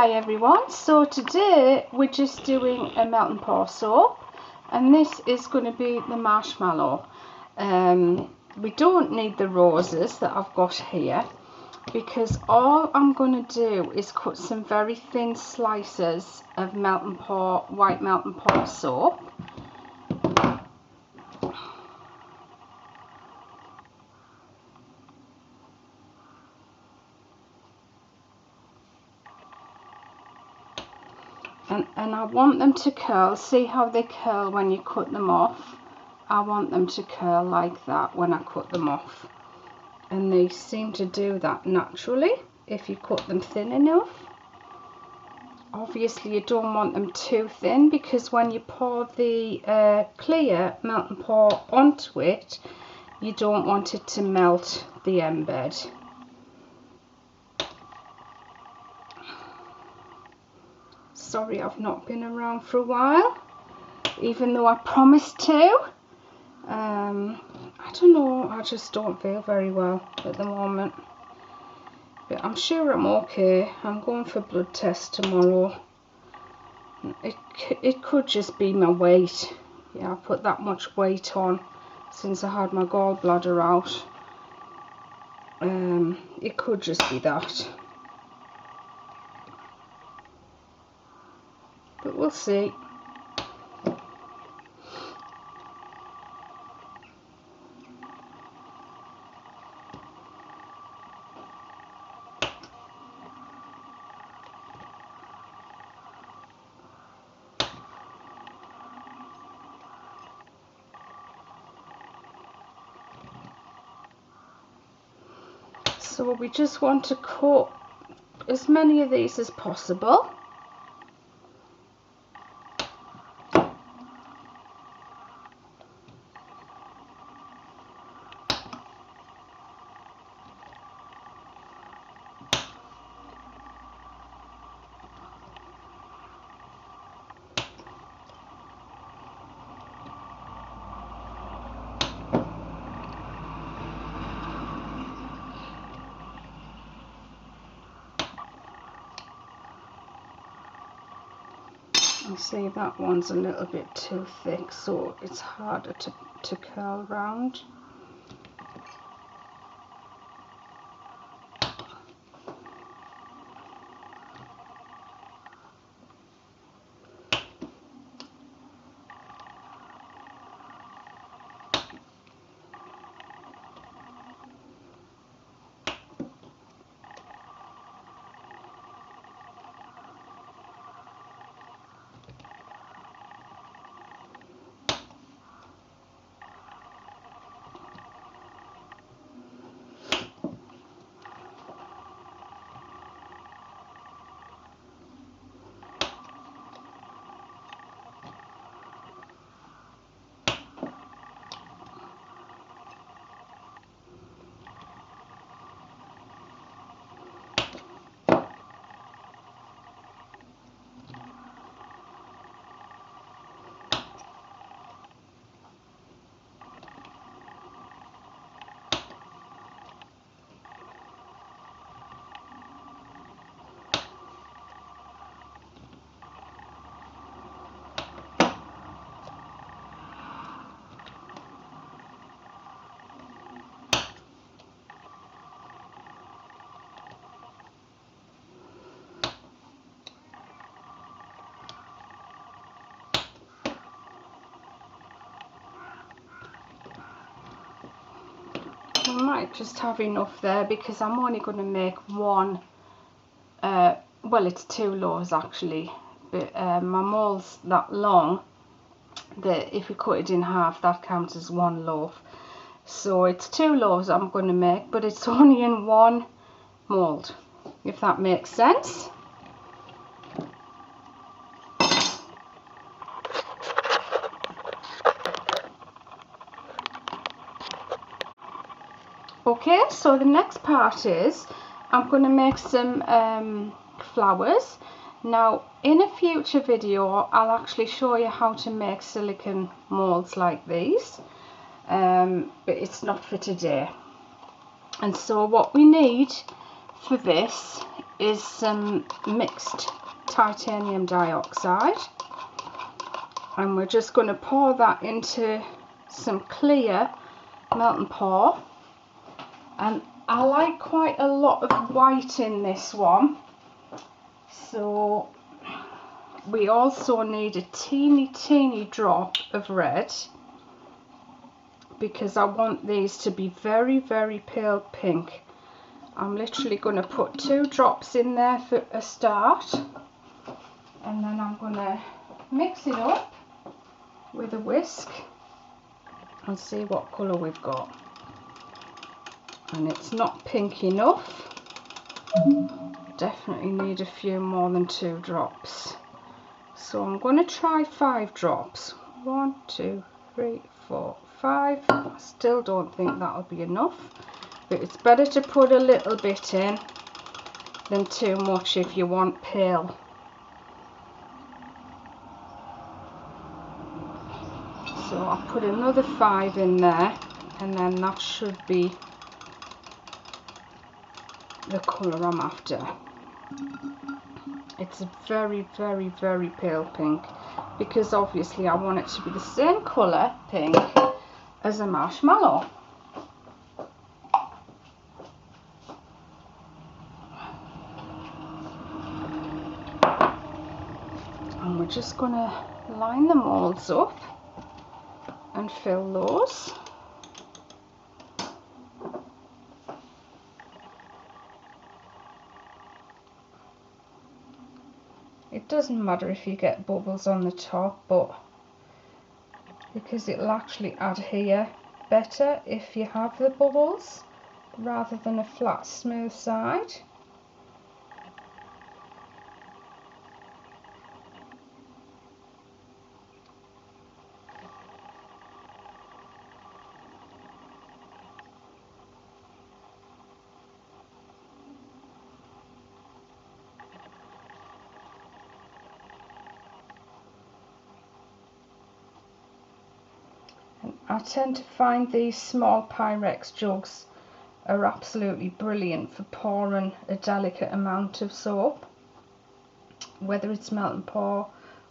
Hi everyone, so today we're just doing a melt and pour soap, and this is going to be the marshmallow. We don't need the roses that I've got here, because all I'm going to do is cut some very thin slices of melt and pour, white melt and pour soap. And I want them to curl. See how they curl when you cut them off? I want them to curl like that when I cut them off. And they seem to do that naturally if you cut them thin enough. Obviously you don't want them too thin, because when you pour the clear melt and pour onto it, you don't want it to melt the embed. Sorry, I've not been around for a while, even though I promised to. I don't know, I just don't feel very well at the moment. But I'm sure I'm okay. I'm going for blood test tomorrow. It could just be my weight. Yeah, I put that much weight on since I had my gallbladder out. It could just be that. But we'll see. So we just want to cut as many of these as possible. You see that one's a little bit too thick, so it's harder to curl round. I might just have enough there, because I'm only going to make one, well, it's two loaves actually, but my mold's that long that if you cut it in half, that counts as one loaf. So it's two loaves I'm going to make, but it's only in one mold, if that makes sense. Okay, so the next part is I'm going to make some flowers. Now in a future video I'll actually show you how to make silicone molds like these, but it's not for today. And so what we need for this is some mixed titanium dioxide, and we're just going to pour that into some clear melt and pour. And I like quite a lot of white in this one, so we also need a teeny drop of red, because I want these to be very pale pink. I'm literally going to put 2 drops in there for a start, and then I'm going to mix it up with a whisk and see what colour we've got. And it's not pink enough. Definitely need a few more than 2 drops. So I'm going to try 5 drops. 1, 2, 3, 4, 5. I still don't think that'll be enough, but it's better to put a little bit in than too much if you want pale. So I'll put another 5 in there, and then that should be the colour I'm after. It's a very pale pink, because obviously I want it to be the same colour pink as a marshmallow. And we're just going to line the moulds up and fill those. It doesn't matter if you get bubbles on the top, but because it'll actually adhere better if you have the bubbles rather than a flat smooth side. I tend to find these small Pyrex jugs are absolutely brilliant for pouring a delicate amount of soap, whether it's melt and pour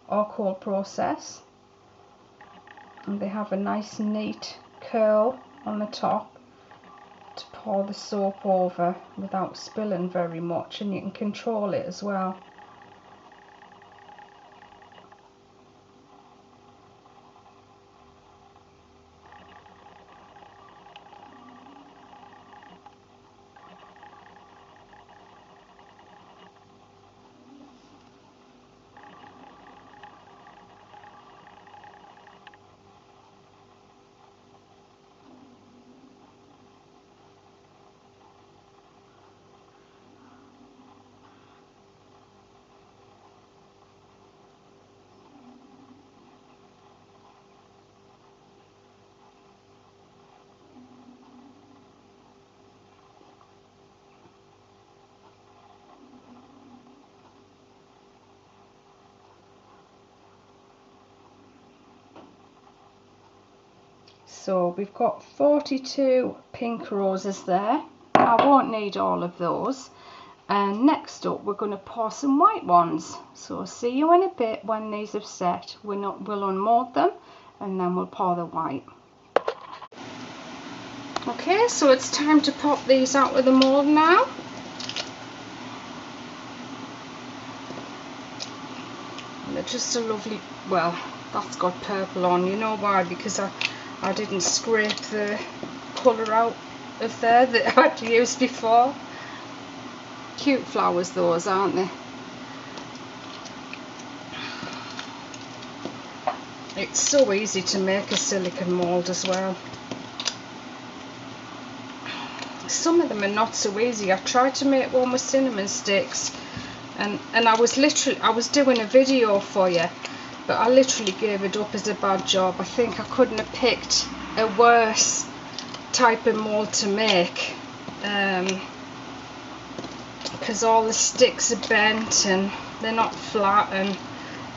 or cold process. And they have a nice neat curl on the top to pour the soap over without spilling very much, and you can control it as well. So we've got 42 pink roses there. I won't need all of those. And next up we're going to pour some white ones. So see you in a bit when these have set. We'll unmold them and then we'll pour the white. Okay, so it's time to pop these out of the mould now. And they're just a lovely, well, that's got purple on. You know why? Because I didn't scrape the colour out of there that I'd used before. Cute flowers those, aren't they? It's so easy to make a silicone mould as well. Some of them are not so easy. I tried to make one with cinnamon sticks, and I was doing a video for you, but I literally gave it up as a bad job. I think I couldn't have picked a worse type of mould to make, because all the sticks are bent and they're not flat, and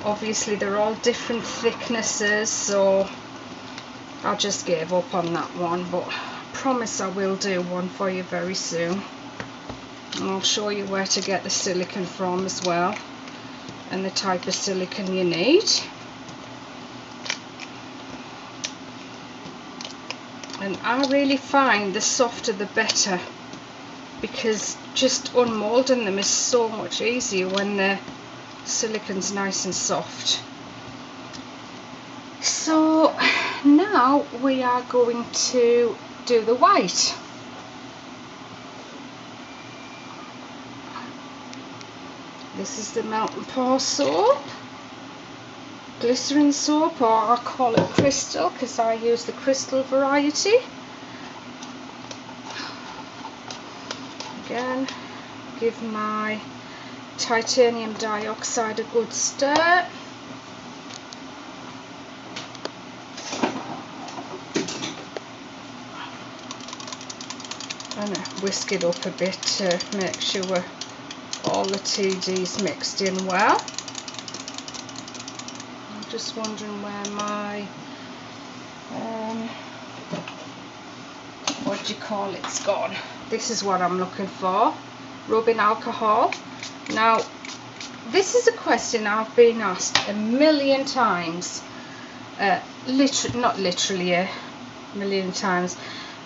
obviously they're all different thicknesses, so I just gave up on that one, but I promise I will do one for you very soon. And I'll show you where to get the silicone from as well, and the type of silicone you need. And I really find the softer the better, because just unmoulding them is so much easier when the silicone's nice and soft. So now we are going to do the white. This is the Melt and Pour soap, glycerin soap, or I call it crystal because I use the crystal variety. Again, give my titanium dioxide a good stir. And whisk it up a bit to make sure all the TD's mixed in well. I'm just wondering where my what do you call it's gone. This is what I'm looking for, rubbing alcohol. Now this is a question I've been asked a million times, not literally a million times.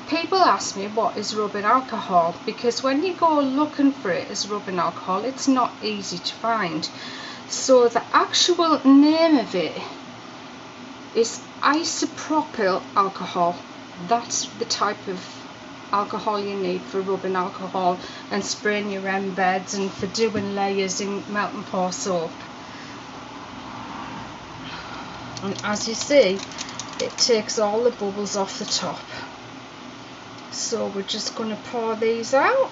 People ask me what is rubbing alcohol, because when you go looking for it as rubbing alcohol, it's not easy to find. So the actual name of it is isopropyl alcohol. That's the type of alcohol you need for rubbing alcohol and spraying your embeds and for doing layers in Melt and Pour soap. And as you see, it takes all the bubbles off the top. So we're just going to pour these out.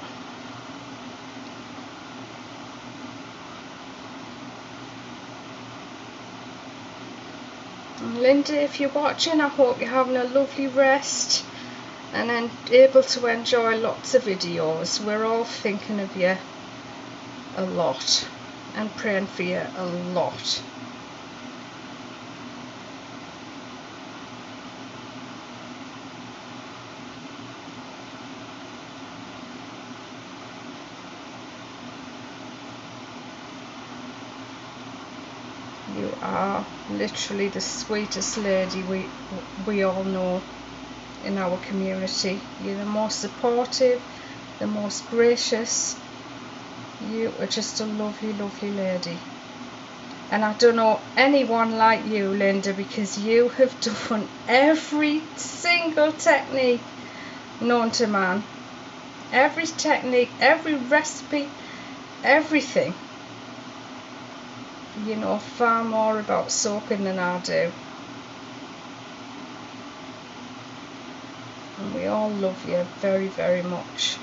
And Linda, if you're watching, I hope you're having a lovely rest and able to enjoy lots of videos. We're all thinking of you a lot and praying for you a lot. You are literally the sweetest lady we all know in our community. You're the most supportive, the most gracious. You are just a lovely, lovely lady. And I don't know anyone like you, Linda, because you have done every single technique known to man. Every technique, every recipe, everything. You know far more about soaping than I do. And we all love you very, very much.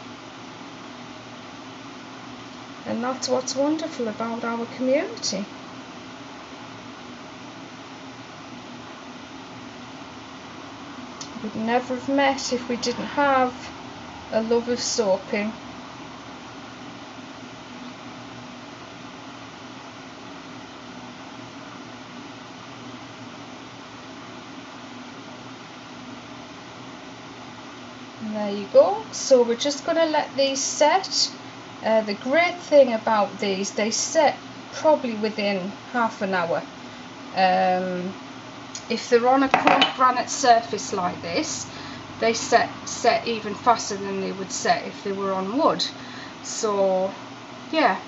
And that's what's wonderful about our community. We'd never have met if we didn't have a love of soaping. And there you go. So we're just going to let these set. The great thing about these, they set probably within half an hour. If they're on a cold granite surface like this, they set even faster than they would set if they were on wood. So yeah,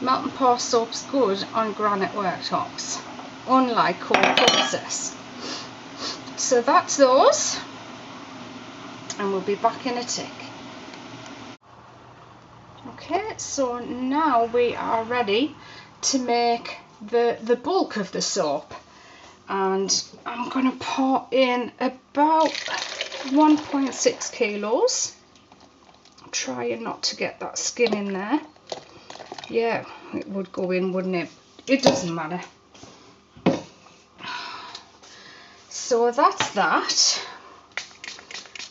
Melt and Pour soap's good on granite worktops, unlike cold process. So that's those, and we'll be back in a tick. Okay, so now we are ready to make the bulk of the soap, and I'm going to pour in about 1.6 kilos. Trying not to get that skin in there. Yeah, it would go in, wouldn't it? It doesn't matter. So that's that.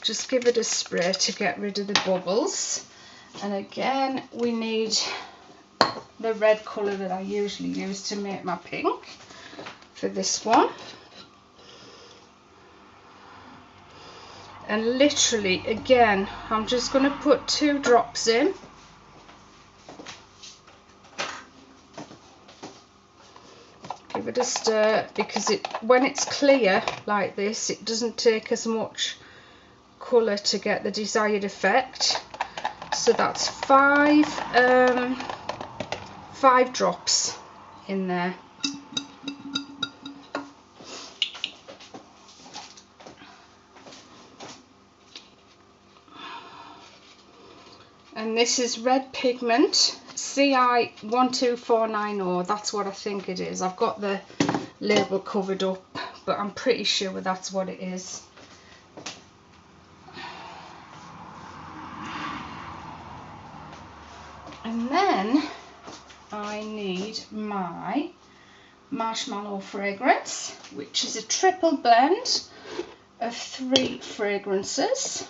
Just give it a spray to get rid of the bubbles. And again, we need the red colour that I usually use to make my pink for this one. And literally, again, I'm just going to put 2 drops in. Give it a stir, because when it's clear like this, it doesn't take as much colour to get the desired effect. So that's five drops in there. And this is red pigment, CI12490, that's what I think it is. I've got the label covered up, but I'm pretty sure that's what it is. And then I need my marshmallow fragrance, which is a triple blend of 3 fragrances.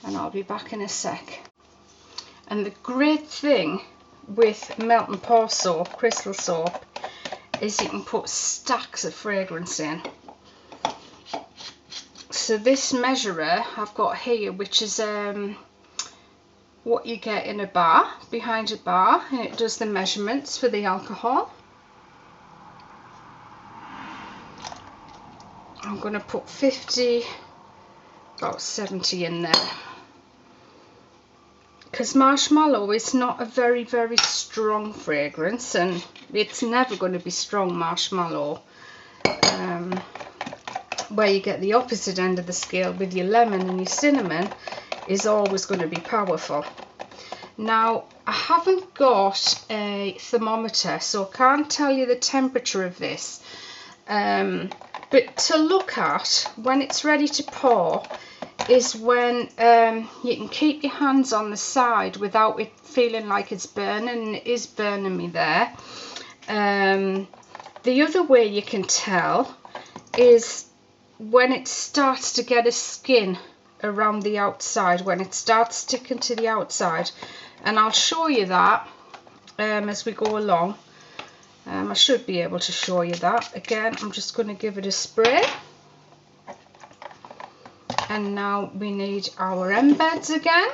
And I'll be back in a sec. And the great thing with melt and pour soap, crystal soap, is you can put stacks of fragrance in. So this measurer I've got here, which is what you get in a bar, behind a bar, and it does the measurements for the alcohol. I'm going to put about 70 in there. Because marshmallow is not a very strong fragrance, and it's never going to be strong marshmallow. Where you get the opposite end of the scale with your lemon and your cinnamon is always going to be powerful. Now, I haven't got a thermometer, so I can't tell you the temperature of this, but to look at when it's ready to pour is when you can keep your hands on the side without it feeling like it's burning, and it is burning me there. The other way you can tell is when it starts to get a skin around the outside, when it starts sticking to the outside, and I'll show you that as we go along. I should be able to show you that. Again, I'm just going to give it a spray. And now we need our embeds again.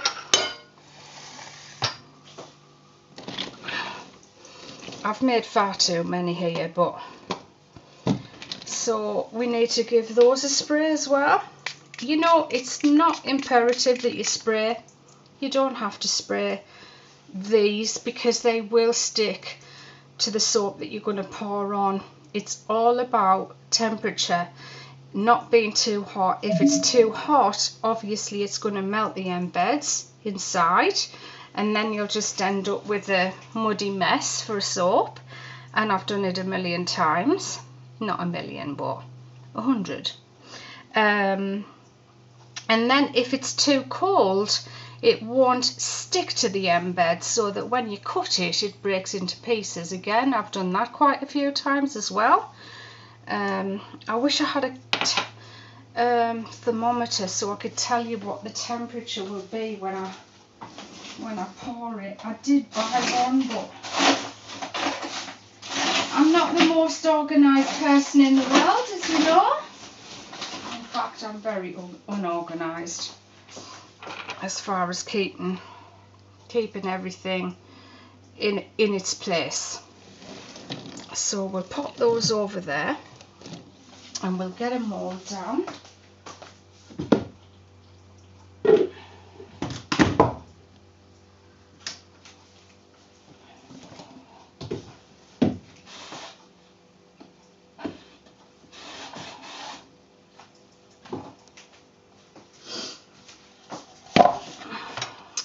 I've made far too many here, but so we need to give those a spray as well. You know, it's not imperative that you spray. You don't have to spray these because they will stick to the soap that you're going to pour on. It's all about temperature, not being too hot. If it's too hot, obviously it's going to melt the embeds inside, and then you'll just end up with a muddy mess for a soap. And I've done it a million times. Not a million, but 100. And then if it's too cold, it won't stick to the embed, so that when you cut it, it breaks into pieces. Again, I've done that quite a few times as well. I wish I had a thermometer so I could tell you what the temperature will be when I pour it. I did buy one, but I'm not the most organised person in the world, as you know. In fact, I'm very unorganised as far as keeping everything in its place. So we'll pop those over there and we'll get a mould down.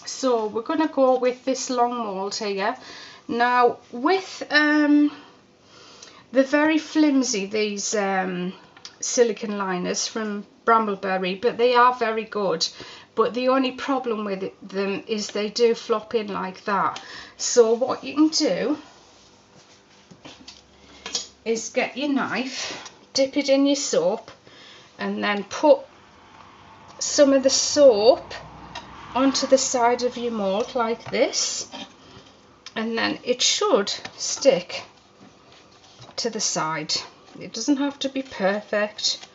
So we're going to go with this long mould here. Now with the very flimsy, these silicone liners from Brambleberry, but they are very good, but the only problem with them is they do flop in like that. So what you can do is get your knife, dip it in your soap, and then put some of the soap onto the side of your mould like this, and then it should stick to the side. It doesn't have to be perfect.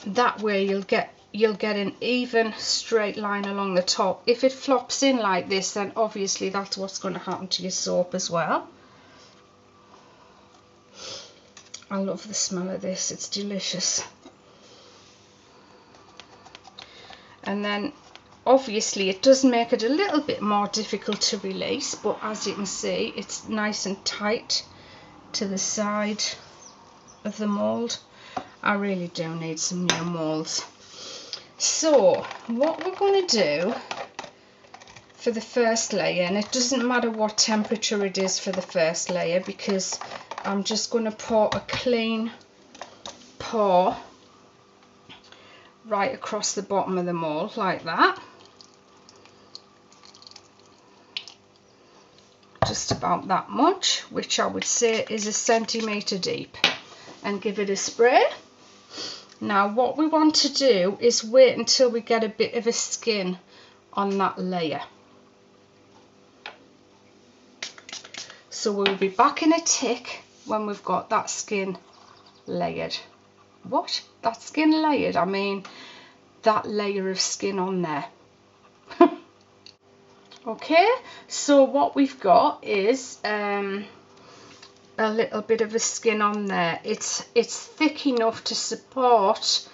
That way you'll get you'll get an even straight line along the top. If it flops in like this, then obviously that's what's going to happen to your soap as well. I love the smell of this, it's delicious. And then obviously it does make it a little bit more difficult to release, but as you can see, it's nice and tight to the side of the mould. I really do need some new moulds. So what we're going to do for the first layer, and it doesn't matter what temperature it is for the first layer, because I'm just going to pour a clean pour right across the bottom of the mould like that, just about that much, which I would say is a centimetre deep, and give it a spray. Now what we want to do is wait until we get a bit of a skin on that layer. So we'll be back in a tick when we've got that skin layered. What? That skin layered? I mean that layer of skin on there. Okay, so what we've got is a little bit of a skin on there. It's thick enough to support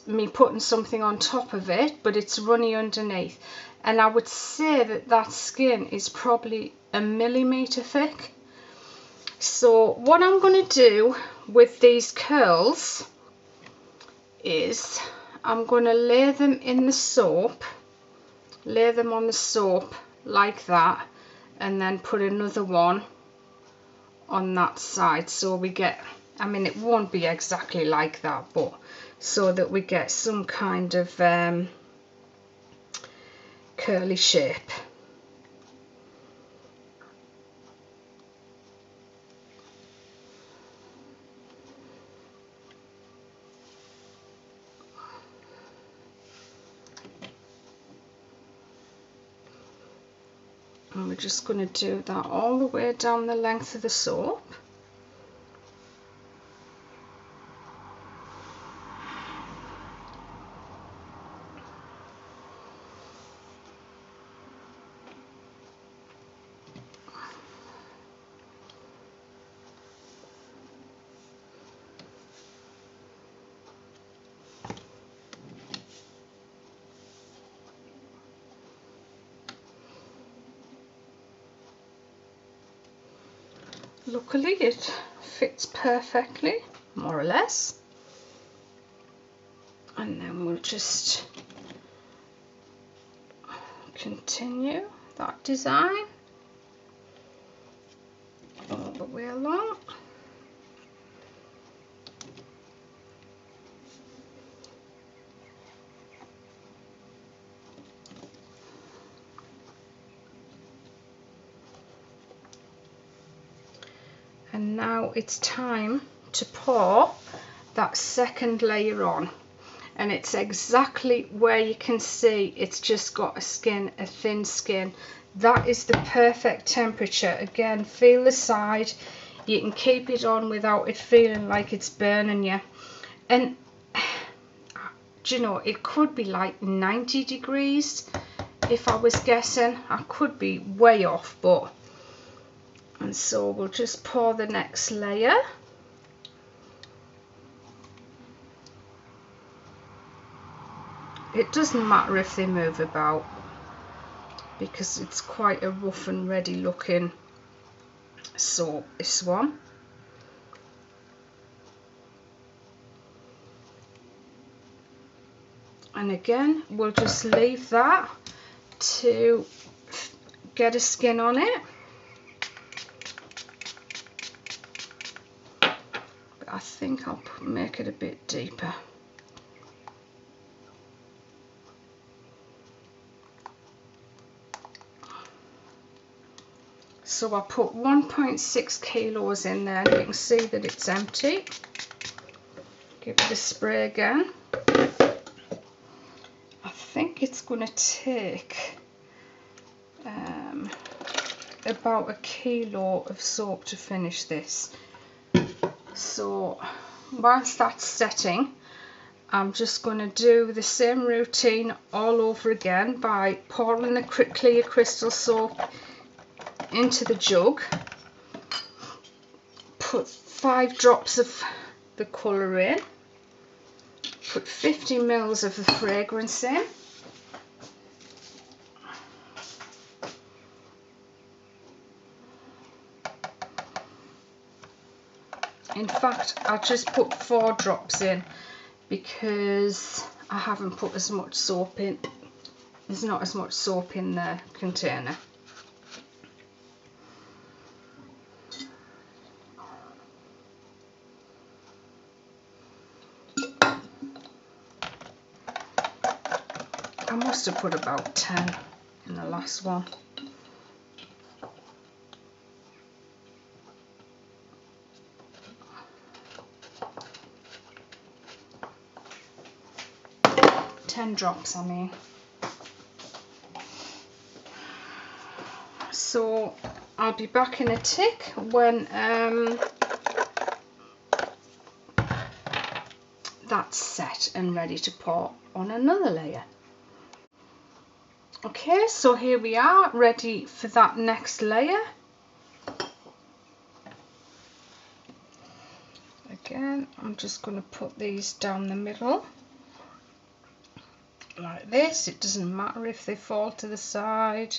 me putting something on top of it, but it's runny underneath. And I would say that that skin is probably a millimetre thick. So what I'm going to do with these curls is I'm going to lay them in the soap, lay them on the soap like that, and then put another one on that side, so we get, I mean it won't be exactly like that, but so that we get some kind of curly shape. And we're just going to do that all the way down the length of the soap. Luckily it fits perfectly, more or less, and then we'll just continue that design all the way along. And now it's time to pour that second layer on, and it's exactly where you can see it's just got a skin, a thin skin. That is the perfect temperature. Again, feel the side, you can keep it on without it feeling like it's burning you. And do you know, it could be like 90 degrees if I was guessing. I could be way off, but and so we'll just pour the next layer. It doesn't matter if they move about, because it's quite a rough and ready looking soap, this one. And again, we'll just leave that to get a skin on it. I think I'll make it a bit deeper. So I put 1.6 kilos in there, and you can see that it's empty. Give it a spray again. I think it's going to take about a kilo of soap to finish this. So whilst that's setting, I'm just going to do the same routine all over again by pouring the clear crystal soap into the jug. Put 5 drops of the colour in. Put 50 ml of the fragrance in. In fact, I just put 4 drops in because I haven't put as much soap in. There's not as much soap in the container. I must have put about 10 in the last one. Drops, I mean. So I'll be back in a tick when that's set and ready to pour on another layer. Okay, so here we are, ready for that next layer. Again, I'm just going to put these down the middle like this. It doesn't matter if they fall to the side.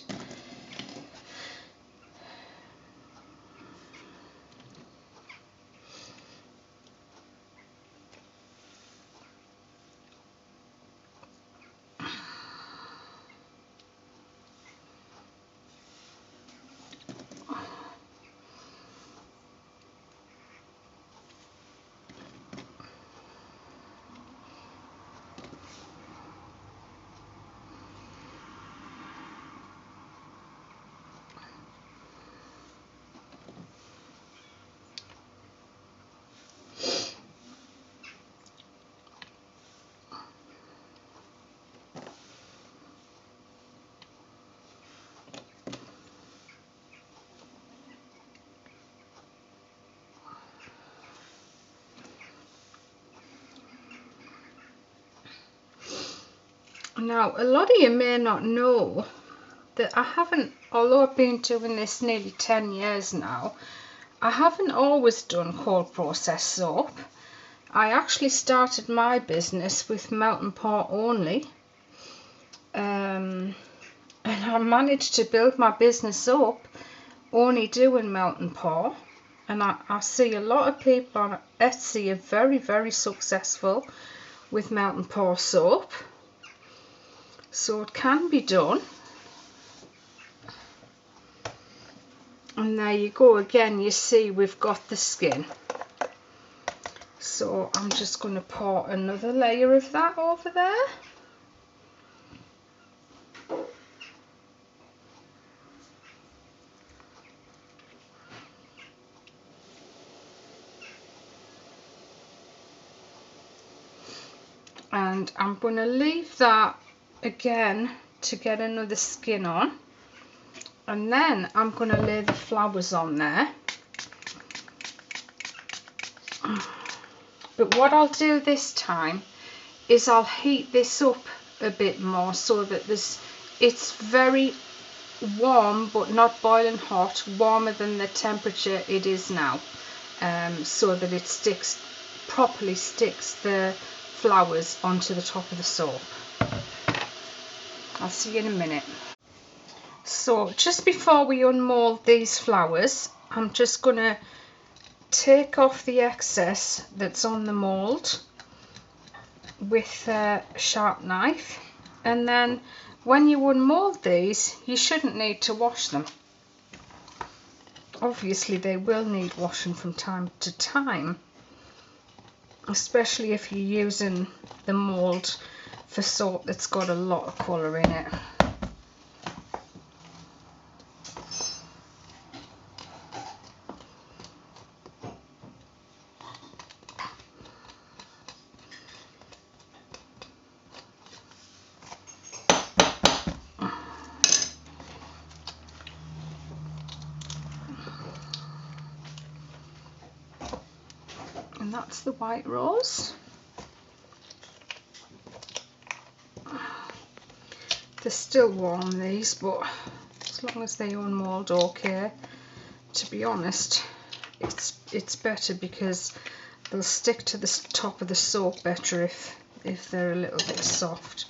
Now, a lot of you may not know that I haven't, although I've been doing this nearly 10 years now, I haven't always done cold process soap. I actually started my business with melt and pour only, and I managed to build my business up only doing melt and pour. And I see a lot of people on Etsy are very, very successful with melt and pour soap. So it can be done. And there you go again, you see we've got the skin. So I'm just going to pour another layer of that over there. And I'm going to leave that again to get another skin on. And then I'm going to lay the flowers on there. But what I'll do this time is I'll heat this up a bit more so that it's very warm but not boiling hot, warmer than the temperature it is now, so that it properly sticks the flowers onto the top of the soap. I'll see you in a minute. So just before we unmold these flowers, I'm just going to take off the excess that's on the mould with a sharp knife, and then when you unmold these, you shouldn't need to wash them. Obviously they will need washing from time to time, especially if you're using the mould for soap that's got a lot of colour in it. And that's the white rose. They're still warm, these, but as long as they unmold okay, to be honest, it's better because they'll stick to the top of the soap better if they're a little bit soft.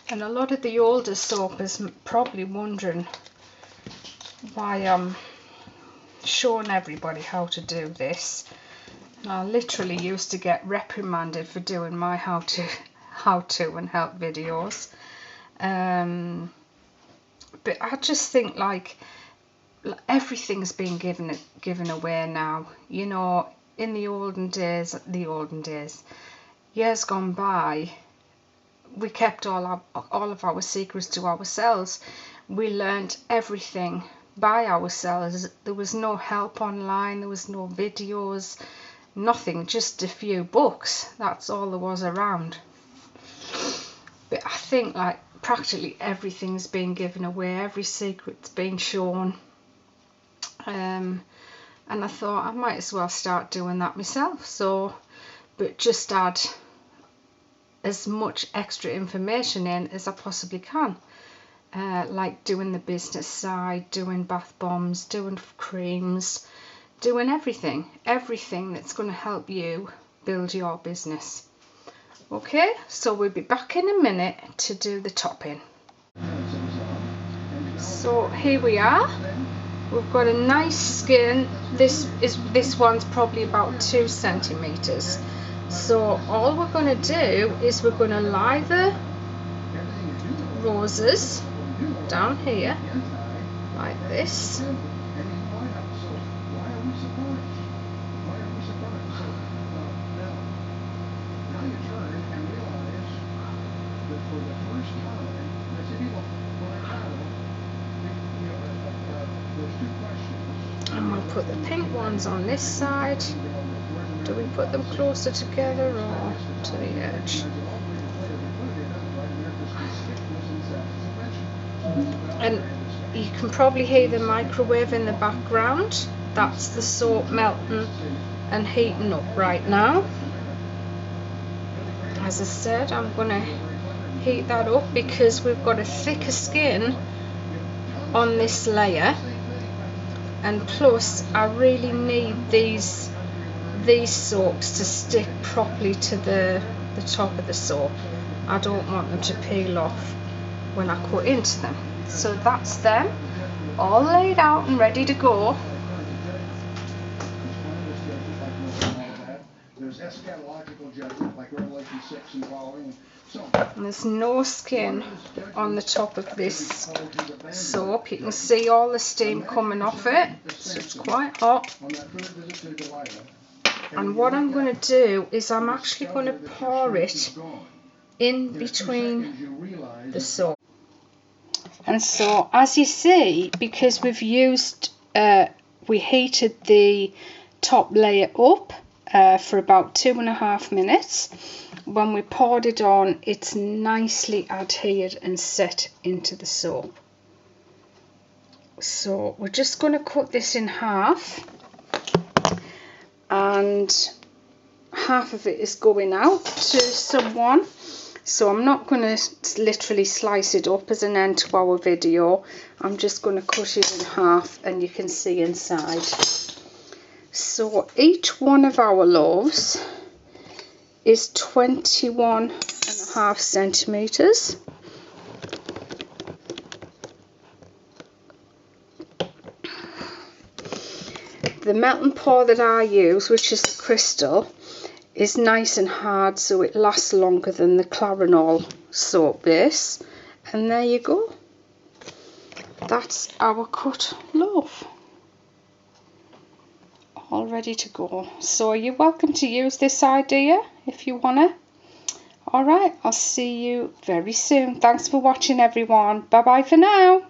And a lot of the older soapers probably wondering why I'm showing everybody how to do this. And I literally used to get reprimanded for doing my how to and help videos. But I just think like everything's been given away now. You know, in the olden days, years gone by, we kept all of our secrets to ourselves. We learned everything by ourselves. There was no help online, there was no videos, nothing, just a few books. That's all there was around. But I think like practically everything's been given away, every secret's been shown. And I thought I might as well start doing that myself. So, but just add as much extra information in as I possibly can, like doing the business side, doing bath bombs, doing creams, doing everything that's going to help you build your business. Okay, so we'll be back in a minute to do the topping. So here we are. We've got a nice skin. This one's probably about 2 centimeters. So all we're going to do is we're going to lie the roses down here like this. And we'll put the pink ones on this side. Do we put them closer together or to the edge? And you can probably hear the microwave in the background. That's the soap melting and heating up right now. As I said, I'm going to heat that up because we've got a thicker skin on this layer, and plus I really need these soaps to stick properly to the top of the soap. I don't want them to peel off when I cut into them. So that's them all laid out and ready to go. And there's no skin on the top of this soap. You can see all the steam coming off it, so it's quite hot. And what I'm going to do is I'm actually going to pour it in between the soap. And so as you see, because we've used, we heated the top layer up for about 2.5 minutes. When we poured it on, it's nicely adhered and set into the soap. So we're just going to cut this in half, and half of it is going out to someone. So I'm not going to literally slice it up as an end to our video. I'm just going to cut it in half and you can see inside. So each one of our loaves is 21.5 centimeters. The melting pour that I use, which is the crystal, is nice and hard, so it lasts longer than the Clarinol soap base. And there you go. That's our cut loaf. all ready to go. So you're welcome to use this idea if you wanna. Alright, I'll see you very soon. Thanks for watching everyone. Bye bye for now.